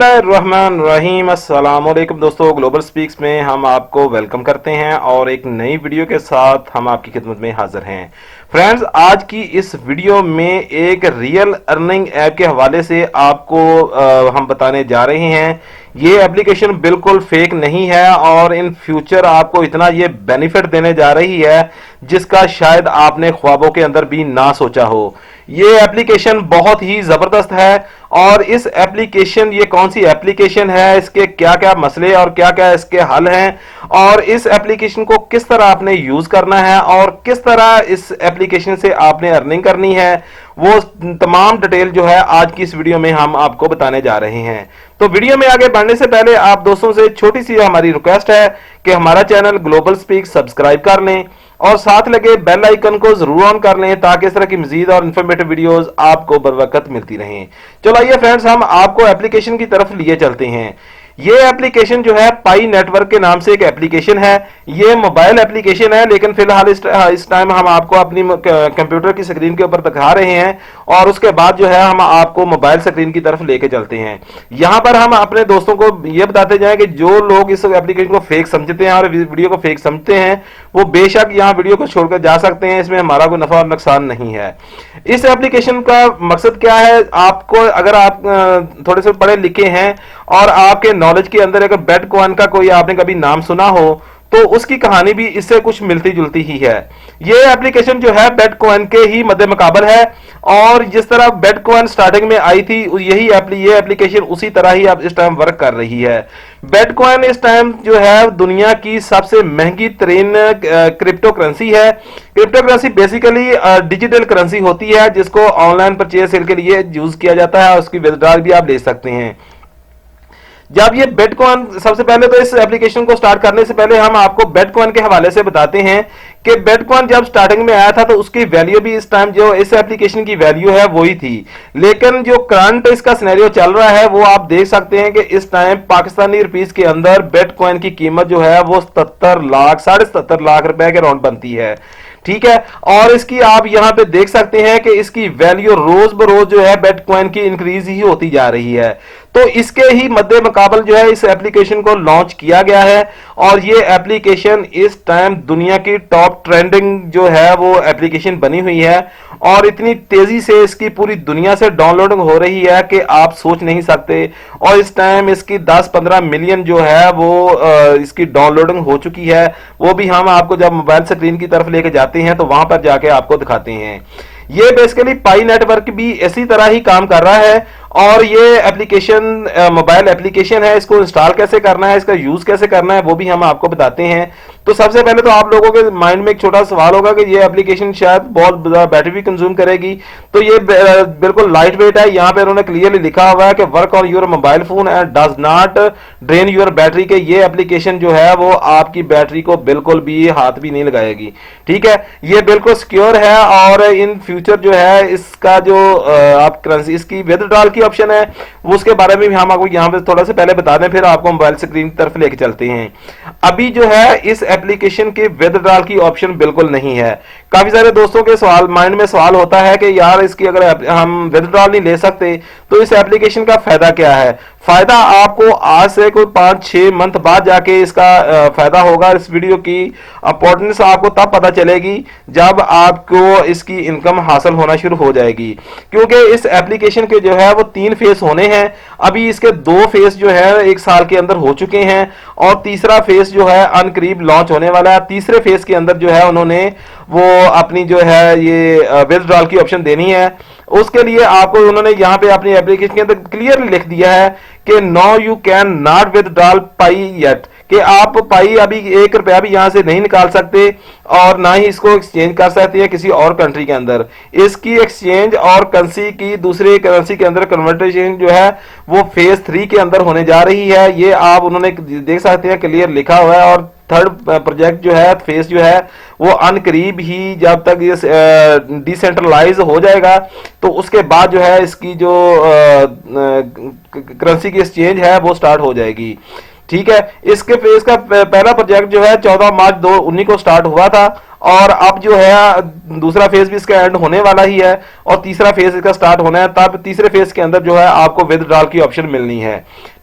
रहमान रहीम। अस्सलाम वालेकुम दोस्तों, ग्लोबल स्पीक्स में हम आपको वेलकम करते हैं और एक नई वीडियो के साथ हम आपकी खिदमत में हाजिर हैं। फ्रेंड्स, आज की इस वीडियो में एक रियल अर्निंग ऐप के हवाले से आपको हम बताने जा रहे हैं। ये एप्लीकेशन बिल्कुल फेक नहीं है और इन फ्यूचर आपको इतना ये बेनिफिट देने जा रही है जिसका शायद आपने ख्वाबों के अंदर भी ना सोचा हो। ये एप्लीकेशन बहुत ही जबरदस्त है और इस एप्लीकेशन ये कौन सी एप्लीकेशन है, इसके क्या क्या मसले और क्या क्या इसके हल हैं और इस एप्लीकेशन को किस तरह आपने यूज करना है और किस तरह इस एप्लीकेशन से आपने अर्निंग करनी है, वो तमाम डिटेल जो है आज की इस वीडियो में हम आपको बताने जा रहे हैं। तो वीडियो में आगे बढ़ने से पहले आप दोस्तों से छोटी सी हमारी रिक्वेस्ट है कि हमारा चैनल ग्लोबल स्पीक सब्सक्राइब कर लें और साथ लगे बेल आइकन को जरूर ऑन कर लें ताकि इस तरह की मजीद और इन्फॉर्मेटिव वीडियोस आपको बर वक्त मिलती रहें। चलो आइए फ्रेंड्स, हम आपको एप्लीकेशन की तरफ लिए चलते हैं। ये एप्लीकेशन जो है पाई नेटवर्क के नाम से एक एप्लीकेशन है। ये मोबाइल एप्लीकेशन है लेकिन फिलहाल इस टाइम हम आपको अपनी कंप्यूटर की स्क्रीन के ऊपर दिखा रहे हैं और उसके बाद जो है हम आपको मोबाइल स्क्रीन की तरफ लेके चलते हैं। यहां पर हम अपने दोस्तों को ये बताते जाएं कि जो लोग इस एप्लीकेशन को फेक समझते हैं और वीडियो को फेक समझते हैं वो बेशक यहाँ वीडियो को छोड़कर जा सकते हैं, इसमें हमारा कोई नफा और नुकसान नहीं है। इस एप्लीकेशन का मकसद क्या है, आपको अगर आप थोड़े से पढ़े लिखे हैं और आपके नॉलेज के अंदर अगर बिटकॉइन का कोई आपने कभी नाम सुना हो तो उसकी कहानी भी इससे कुछ मिलती जुलती ही है। ये एप्लीकेशन जो है बिटकॉइन के ही मद्दे मुकाबल है और जिस तरह बिटकॉइन स्टार्टिंग में आई थी ये एप्लीकेशन उसी तरह ही अब इस टाइम वर्क कर रही है। बिटकॉइन इस टाइम जो है दुनिया की सबसे महंगी तरीन क्रिप्टो करेंसी है। Crypto currency basically digital currency होती है जिसको ऑनलाइन परचेज सेल के लिए यूज किया जाता है और उसकी विड्रॉल भी आप ले सकते हैं। जब ये बिटकॉइन, सबसे पहले तो इस एप्लीकेशन को स्टार्ट करने से पहले हम आपको बिटकॉइन के हवाले से बताते हैं कि बिटकॉइन जब स्टार्टिंग में आया था तो उसकी वैल्यू भी इस टाइम जो इस एप्लीकेशन की वैल्यू है वही थी, लेकिन जो करंट इसका सिनेरियो चल रहा है वो आप देख सकते हैं कि इस टाइम पाकिस्तानी रुपीस के अंदर बिटकॉइन की कीमत जो है वो 77 लाख 77.5 लाख रुपए के राउंड बनती है। ठीक है, और इसकी आप यहां पे देख सकते हैं कि इसकी वैल्यू रोज बरोज जो है बिटकॉइन की इंक्रीज ही होती जा रही है। तो इसके ही मद्दे मुकाबल जो है इस एप्लीकेशन को लॉन्च किया गया है और ये एप्लीकेशन इस टाइम दुनिया की टॉप ट्रेंडिंग जो है वो एप्लीकेशन बनी हुई है और इतनी तेजी से इसकी पूरी दुनिया से डाउनलोडिंग हो रही है कि आप सोच नहीं सकते। और इस टाइम इसकी 10-15 मिलियन जो है वो इसकी डाउनलोडिंग हो चुकी है। वो भी हम आपको जब मोबाइल स्क्रीन की तरफ लेके जाते हैं तो वहां पर जाके आपको दिखाते हैं। ये बेसिकली पाई नेटवर्क भी इसी तरह ही काम कर रहा है और ये एप्लीकेशन मोबाइल एप्लीकेशन है। इसको इंस्टॉल कैसे करना है, इसका यूज कैसे करना है वो भी हम आपको बताते हैं। तो सबसे पहले तो आप लोगों के माइंड में एक छोटा सवाल होगा कि ये एप्लीकेशन शायद बहुत बैटरी भी कंज्यूम करेगी। तो ये बिल्कुल लाइट वेट है। यहाँ पे उन्होंने क्लियरली लिखा हुआ है कि work on your mobile phone and does not drain your battery, के ये एप्लीकेशन जो है वो आपकी बैटरी को बिल्कुल भी हाथ भी नहीं लगाएगी। ठीक है, ये बिल्कुल सिक्योर है और इन फ्यूचर जो है इसका जो आप करेंसी इसकी विथड्रॉल की ऑप्शन है वो उसके बारे में भी हम आपको यहाँ पे थोड़ा सा पहले बता दें, फिर आपको मोबाइल स्क्रीन की तरफ लेके चलते हैं। अभी जो है इस एप्लीकेशन के विथड्रॉल की ऑप्शन बिल्कुल नहीं है। काफी सारे दोस्तों के सवाल माइंड में सवाल होता है कि यार इसकी अगर हम विथड्रॉल नहीं ले सकते तो इस एप्लीकेशन का फायदा क्या है। फायदा आपको आज से कोई 5-6 मंथ बाद जाके इसका फायदा होगा। इस वीडियो की इंपॉर्टेंस आपको तब पता चलेगी जब आपको इसकी इनकम हासिल होना शुरू हो जाएगी, क्योंकि इस एप्लीकेशन के जो है वो 3 फेस होने हैं। अभी इसके 2 फेस जो है 1 साल के अंदर हो चुके हैं और तीसरा फेस जो है अनकरीब लॉन्च होने वाला है। तीसरे फेस के अंदर जो है उन्होंने वो अपनी जो है ये विथड्रॉल की ऑप्शन देनी है। उसके लिए आपको उन्होंने यहाँ पे अपनी एप्लीकेशन के अंदर क्लियरली लिख दिया है कि no you can not withdrawal पाई येट, कि आप पाई अभी 1 रुपया भी यहां से नहीं निकाल सकते और ना ही इसको एक्सचेंज कर सकते हैं किसी और कंट्री के अंदर। इसकी एक्सचेंज और करेंसी की दूसरे करेंसी के अंदर कन्वर्टेशन जो है वो फेज 3 के अंदर होने जा रही है। ये आप उन्होंने देख सकते हैं क्लियर लिखा हुआ है और थर्ड प्रोजेक्ट जो है फेस जो है वो अनकरीब ही जब तक ये डिसेंट्रलाइज हो जाएगा तो उसके बाद जो है इसकी जो करेंसी की एक्सचेंज है वो स्टार्ट हो जाएगी। ठीक है। इसका पहला प्रोजेक्ट जो है 14 मार्च 2019 को स्टार्ट हुआ था और अब जो है दूसरा फेज भी इसका एंड होने वाला ही है और तीसरा फेज इसका स्टार्ट होना है। तब तीसरे फेज के अंदर जो है आपको विदड्रॉल की ऑप्शन मिलनी है,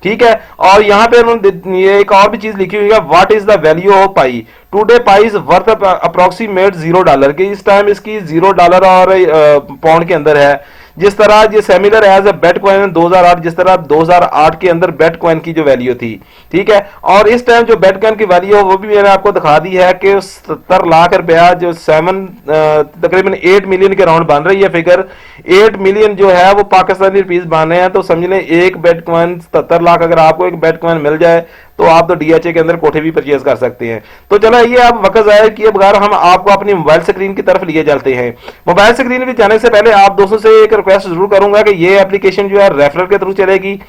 ठीक है। और यहाँ पे उन्होंने ये एक और भी चीज लिखी हुई है, what is the value of pi today, pi is worth approximate $0 के, इस टाइम इसकी $0 और पाउंड के अंदर है। जिस तरह ये सिमिलर एज अ बिटकॉइन 2008, जिस तरह 2008 के अंदर बिटकॉइन की जो वैल्यू थी, ठीक है। और इस टाइम जो बिटकॉइन की वैल्यू है वो भी मैंने आपको दिखा दी है कि 70 लाख रुपया जो तकरीबन 8 मिलियन के राउंड बन रही है फिगर। 8 मिलियन जो है वो पाकिस्तानी रुपीस बन रहे हैं, तो समझ लें एक बिटकॉइन 77 लाख, अगर आपको एक बिटकॉइन मिल जाए तो आप तो डीएचए के अंदर कोठे भी परचेज कर सकते हैं। तो चलो ये अब वक्त ज़ाहिर किए बगैर हम आपको अपनी मोबाइल स्क्रीन की तरफ लिए चलते हैं। मोबाइल स्क्रीन भी जाने से पहले आप दोस्तों से एक रिक्वेस्ट जरूर करूंगा कि ये एप्लीकेशन जो है रेफरल के थ्रू चलेगी।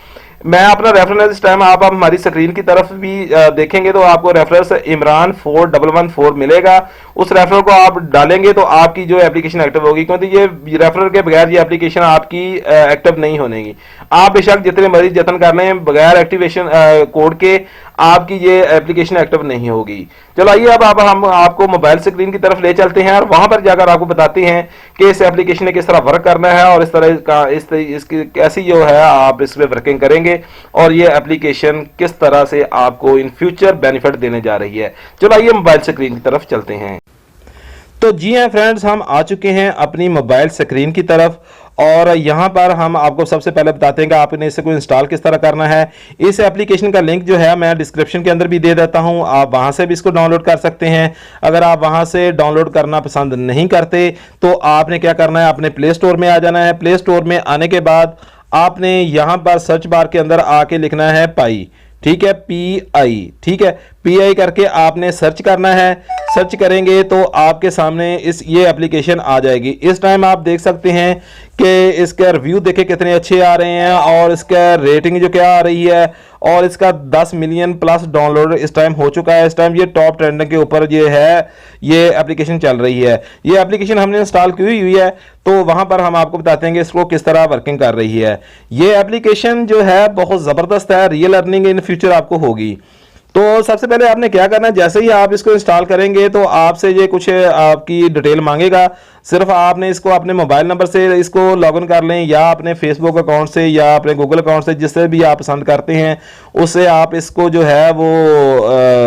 मैं अपना रेफरेंस इस टाइम आप हमारी स्क्रीन की तरफ भी देखेंगे तो आपको रेफरेंस इमरान 4114 मिलेगा। उस रेफरल को आप डालेंगे तो आपकी जो एप्लीकेशन एक्टिव होगी, क्योंकि ये रेफरल के बगैर ये एप्लीकेशन आपकी एक्टिव नहीं होगी। आप बेशक जितने मरीज जतन कर लें, बगैर एक्टिवेशन कोड के आपकी ये एप्लीकेशन एक्टिव नहीं होगी। चलो आइए अब हम आपको मोबाइल स्क्रीन की तरफ ले चलते हैं और वहां पर जाकर आपको बताते हैं कि इस एप्लीकेशन ने किस तरह वर्क करना है और इस तरह का इसकी कैसी जो है आप इस पर वर्किंग करेंगे और ये एप्लीकेशन किस तरह से आपको इन फ्यूचर बेनिफिट देने जा रही है। चलो आइए मोबाइल स्क्रीन की तरफ चलते हैं। तो जी हाँ फ्रेंड्स, हम आ चुके हैं अपनी मोबाइल स्क्रीन की तरफ और यहाँ पर हम आपको सबसे पहले बताते हैं कि आपने इसे को इंस्टॉल किस तरह करना है। इस एप्लीकेशन का लिंक जो है मैं डिस्क्रिप्शन के अंदर भी दे देता हूँ, आप वहाँ से भी इसको डाउनलोड कर सकते हैं। अगर आप वहाँ से डाउनलोड करना पसंद नहीं करते तो आपने क्या करना है, अपने प्ले स्टोर में आ जाना है। प्ले स्टोर में आने के बाद आपने यहाँ पर सर्च बार के अंदर आके लिखना है पाई, ठीक है, PI, ठीक है। PI करके आपने सर्च करना है। सर्च करेंगे तो आपके सामने ये एप्लीकेशन आ जाएगी। इस टाइम आप देख सकते हैं कि इसका रिव्यू देखे कितने अच्छे आ रहे हैं और इसका रेटिंग जो क्या आ रही है और इसका 10 मिलियन प्लस डाउनलोड इस टाइम हो चुका है। इस टाइम ये टॉप ट्रेंडिंग के ऊपर ये एप्लीकेशन चल रही है। ये एप्लीकेशन हमने इंस्टॉल की हुई है तो वहां पर हम आपको बताते हैं कि इसको किस तरह वर्किंग कर रही है। ये एप्लीकेशन जो है बहुत ज़बरदस्त है, रियल अर्निंग इन फ्यूचर आपको होगी। तो सबसे पहले आपने क्या करना है, जैसे ही आप इसको इंस्टॉल करेंगे तो आपसे ये कुछ आपकी डिटेल मांगेगा। सिर्फ आपने इसको अपने मोबाइल नंबर से इसको लॉगिन कर लें या अपने फेसबुक अकाउंट से या अपने गूगल अकाउंट से, जिससे भी आप पसंद करते हैं उससे आप इसको जो है वो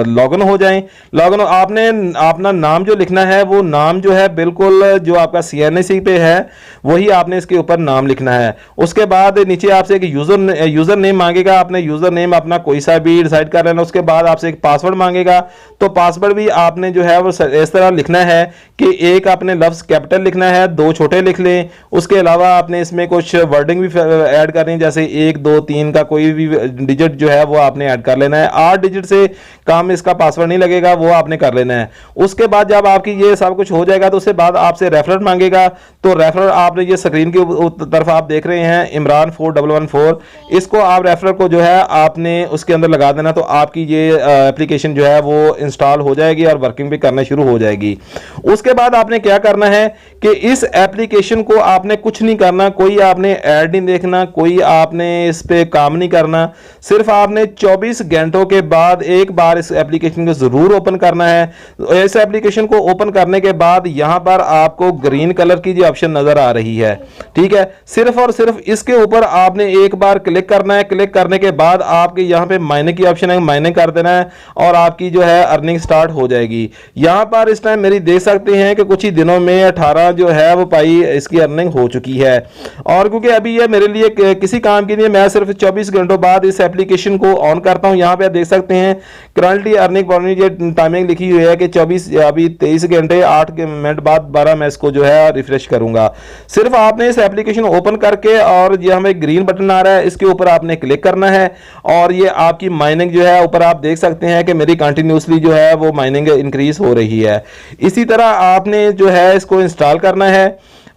लॉगिन हो जाएं। लॉगिन आपने अपना नाम जो लिखना है वो नाम जो है बिल्कुल जो आपका CNC पे है वही आपने इसके ऊपर नाम लिखना है। उसके बाद नीचे आपसे एक यूज़र नेम मांगेगा, अपने यूज़र नेम अपना कोई सा भी डिसाइड कर लेना। उसके बाद आपसे एक पासवर्ड मांगेगा, तो पासवर्ड भी आपने जो है वो इस तरह लिखना है कि एक आपने लफ्ज़ कैपिटल लिखना है, 2 छोटे लिख लें। उसके अलावा आपने इसमें कुछ वर्डिंग भी ऐड करनी है, जैसे 1 2 3 का कोई भी डिजिट जो है वो आपने ऐड कर लेना है। 8 डिजिट से काम इसका पासवर्ड नहीं लगेगा, वो आपने कर लेना है। उसके बाद जब आपकी ये सब कुछ हो जाएगा तो उसके बाद आपसे रेफरल मांगेगा। तो रेफरल आपने ये स्क्रीन की तरफ आप देख रहे हैं इमरान 4114, इसको आप रेफरल को जो है आपने उसके अंदर लगा देना तो आपकी ये एप्लीकेशन जो है वो इंस्टॉल हो जाएगी और वर्किंग भी करना शुरू हो जाएगी। उसके बाद आपने क्या करना है कि इस एप्लीकेशन को आपने कुछ नहीं करना, कोई आपने ऐड नहीं देखना, कोई आपने इस पे काम नहीं करना। सिर्फ आपने 24 घंटों के बाद एक बार इस एप्लीकेशन को जरूर ओपन करना है। इस एप्लीकेशन को ओपन करने के बाद यहां पर आपको ग्रीन कलर की जो ऑप्शन नजर आ रही है, ठीक है, सिर्फ और सिर्फ इसके ऊपर आपने एक बार क्लिक करना है। क्लिक करने के बाद आपके यहां पे माइनिंग की ऑप्शन है, माइनिंग कर देना है और आपकी जो है अर्निंग स्टार्ट हो जाएगी। यहां पर इस टाइम मेरी देख सकते हैं कि कुछ ही दिनों में 18 जो है वो पाई इसकी अर्निंग हो चुकी है। और क्योंकि अभी ये मेरे लिए किसी काम के लिए मैं सिर्फ 24 घंटों बाद इस एप्लीकेशन को ऑन करता हूं। यहां पे आप देख सकते हैं करंटली अर्निंग टाइमिंग लिखी हुई है कि 23 घंटे 8 मिनट बाद 12 मैं इसको जो है रिफ्रेश करूंगा। सिर्फ आपने इस एप्लीकेशन ओपन करके और ये हमें ग्रीन बटन आ रहा है इसके ऊपर आपने क्लिक करना है और ये आपकी माइनिंग जो है ऊपर आप देख सकते हैं कि मेरी कंटिन्यूसली जो है वो माइनिंग इंक्रीज हो रही है। इसी तरह आपने जो है इसको इंस्टॉल करना है।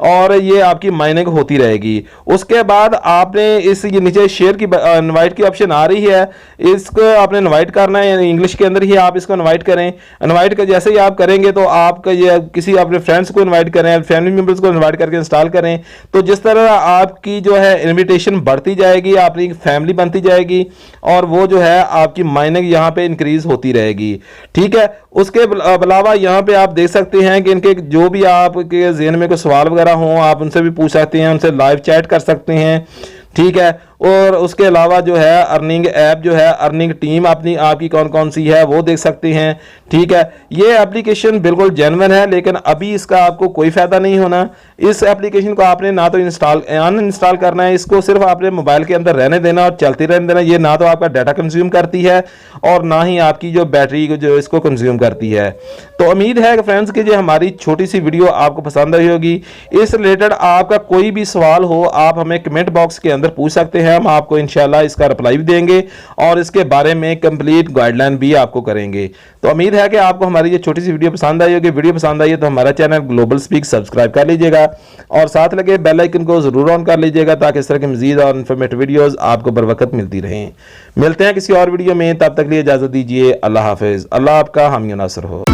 और ये आपकी माइनिंग होती रहेगी। उसके बाद आपने इस ये नीचे शेयर की इनवाइट की ऑप्शन आ रही है, इसको आपने इनवाइट करना है, इंग्लिश के अंदर ही आप इसको इनवाइट करें। इनवाइट कर जैसे ही आप करेंगे तो आपका ये किसी अपने फ्रेंड्स को इनवाइट करें, फैमिली मेंबर्स को इनवाइट करके इंस्टॉल करें, तो जिस तरह आपकी जो है इनविटेशन बढ़ती जाएगी, आपकी फैमिली बनती जाएगी और वो जो है आपकी माइनिंग यहाँ पे इंक्रीज होती रहेगी। ठीक है, उसके अलावा यहाँ पे आप देख सकते हैं कि इनके जो भी आपके ज़हन में कोई सवाल वगैरह हो आप उनसे भी पूछ सकते हैं, उनसे लाइव चैट कर सकते हैं। ठीक है, और उसके अलावा जो है अर्निंग ऐप जो है, अर्निंग टीम अपनी आपकी कौन कौन सी है वो देख सकते हैं। ठीक है, ये एप्लीकेशन बिल्कुल जेन्युइन है, लेकिन अभी इसका आपको कोई फ़ायदा नहीं होना। इस एप्लीकेशन को आपने ना तो अनइंस्टॉल करना है, इसको सिर्फ आपने मोबाइल के अंदर रहने देना और चलती रहने देना। ये ना तो आपका डाटा कंज्यूम करती है और ना ही आपकी जो बैटरी जो इसको कंज्यूम करती है। तो उम्मीद है कि फ्रेंड्स कि जो हमारी छोटी सी वीडियो आपको पसंद आई होगी। इस रिलेटेड आपका कोई भी सवाल हो आप हमें कमेंट बॉक्स के अंदर पूछ सकते हैं, हम आपको इंशाल्लाह इसका रिप्लाई भी देंगे और इसके बारे में कंप्लीट गाइडलाइन भी आपको करेंगे। तो उम्मीद है कि आपको हमारी ये छोटी सी वीडियो पसंद आई होगी। वीडियो पसंद आई है तो हमारा चैनल ग्लोबल स्पीक सब्सक्राइब कर लीजिएगा और साथ लगे बेल आइकन को जरूर ऑन कर लीजिएगा ताकि इस तरह की मजीद और इन्फॉर्मेटिव वीडियोस आपको बर वक्त मिलती रहें। मिलते हैं किसी और वीडियो में, तब तक लिए इजाजत दीजिए। अल्लाह हाफिज। अल्लाह आपका हामी नासर हो।